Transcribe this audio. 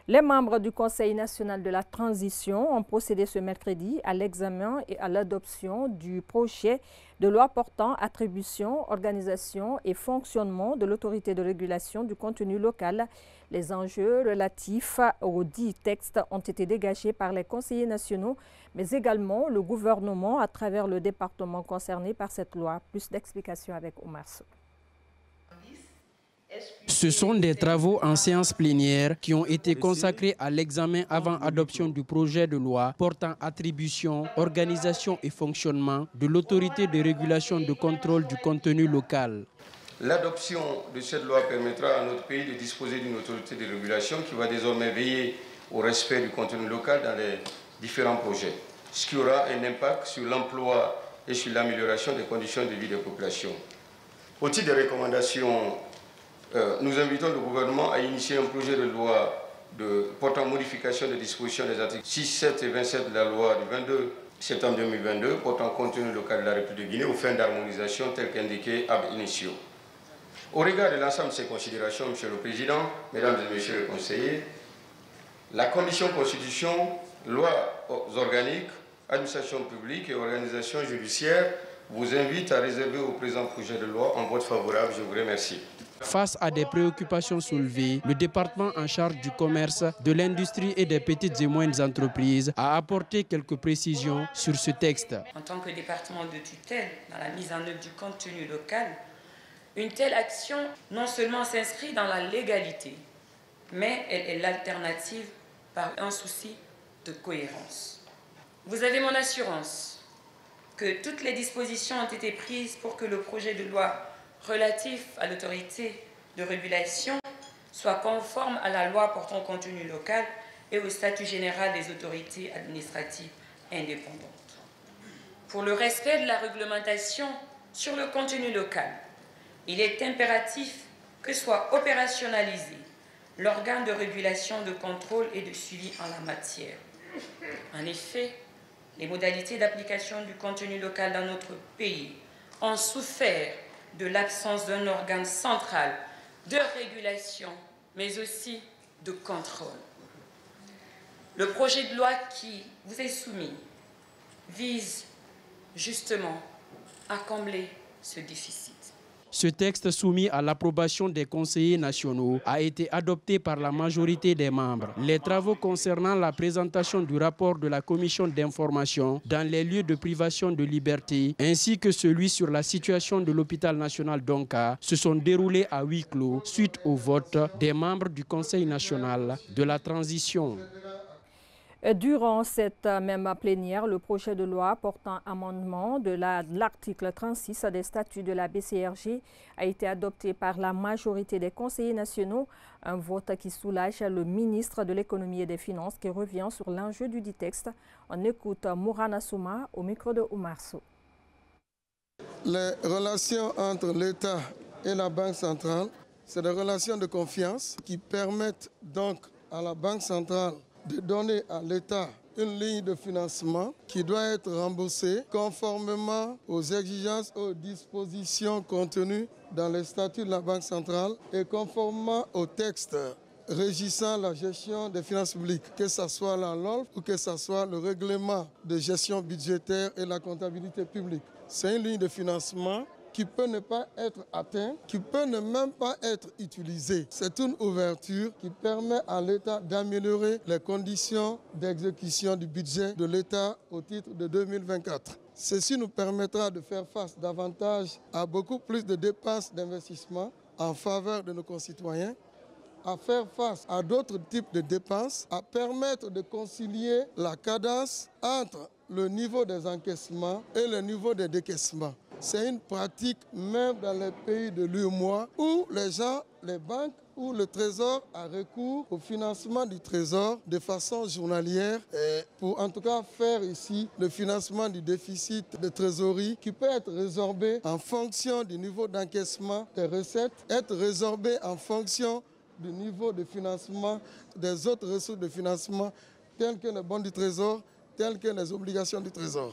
Les membres du Conseil national de la transition ont procédé ce mercredi à l'examen et à l'adoption du projet de loi portant attribution, organisation et fonctionnement de l'autorité de régulation du contenu local. Les enjeux relatifs aux dits textes ont été dégagés par les conseillers nationaux, mais également le gouvernement à travers le département concerné par cette loi. Plus d'explications avec Omar Sow. Ce sont des travaux en séance plénière qui ont été consacrés à l'examen avant adoption du projet de loi portant attribution, organisation et fonctionnement de l'autorité de régulation de contrôle du contenu local. L'adoption de cette loi permettra à notre pays de disposer d'une autorité de régulation qui va désormais veiller au respect du contenu local dans les différents projets, ce qui aura un impact sur l'emploi et sur l'amélioration des conditions de vie des populations. Au titre des recommandations, nous invitons le gouvernement à initier un projet de loi portant modification des dispositions des articles 6, 7 et 27 de la loi du 22 septembre 2022 portant contenu local de la République de Guinée aux fins d'harmonisation telles qu'indiquées ab initio. Au regard de l'ensemble de ces considérations, Monsieur le Président, Mesdames et Messieurs les conseillers, la Commission Constitution, lois organiques, administration publique et organisation judiciaire vous invite à réserver au présent projet de loi un vote favorable. Je vous remercie. Face à des préoccupations soulevées, le département en charge du commerce, de l'industrie et des petites et moyennes entreprises a apporté quelques précisions sur ce texte. En tant que département de tutelle dans la mise en œuvre du contenu local, une telle action non seulement s'inscrit dans la légalité, mais elle est l'alternative par un souci de cohérence. Vous avez mon assurance que toutes les dispositions ont été prises pour que le projet de loi relatif à l'autorité de régulation soit conforme à la loi portant contenu local et au statut général des autorités administratives indépendantes. Pour le respect de la réglementation sur le contenu local, il est impératif que soit opérationnalisé l'organe de régulation, de contrôle et de suivi en la matière. En effet, les modalités d'application du contenu local dans notre pays ont souffert de l'absence d'un organe central de régulation, mais aussi de contrôle. Le projet de loi qui vous est soumis vise justement à combler ce déficit. Ce texte soumis à l'approbation des conseillers nationaux a été adopté par la majorité des membres. Les travaux concernant la présentation du rapport de la commission d'information dans les lieux de privation de liberté ainsi que celui sur la situation de l'hôpital national d'Onka se sont déroulés à huis clos suite au vote des membres du Conseil national de la transition. Durant cette même plénière, le projet de loi portant amendement de l'article 36 des statuts de la BCRG a été adopté par la majorité des conseillers nationaux, un vote qui soulage le ministre de l'Économie et des Finances qui revient sur l'enjeu du dit texte. On écoute Mourana Souma au micro de Omar Sow. Les relations entre l'État et la Banque centrale, c'est des relations de confiance qui permettent donc à la Banque centrale de donner à l'État une ligne de financement qui doit être remboursée conformément aux exigences, aux dispositions contenues dans les statuts de la Banque centrale et conformément aux textes régissant la gestion des finances publiques, que ce soit la LOLF ou que ce soit le règlement de gestion budgétaire et la comptabilité publique. C'est une ligne de financement qui peut ne pas être atteint, qui peut ne même pas être utilisé. C'est une ouverture qui permet à l'État d'améliorer les conditions d'exécution du budget de l'État au titre de 2024. Ceci nous permettra de faire face davantage à beaucoup plus de dépenses d'investissement en faveur de nos concitoyens, à faire face à d'autres types de dépenses, à permettre de concilier la cadence entre le niveau des encaissements et le niveau des décaissements. C'est une pratique même dans les pays de l'UEMOA où les gens, les banques ou le Trésor a recours au financement du Trésor de façon journalière pour en tout cas faire ici le financement du déficit de trésorerie qui peut être résorbé en fonction du niveau d'encaissement des recettes, être résorbé en fonction du niveau de financement des autres ressources de financement telles que les bons du Trésor, telles que les obligations du Trésor.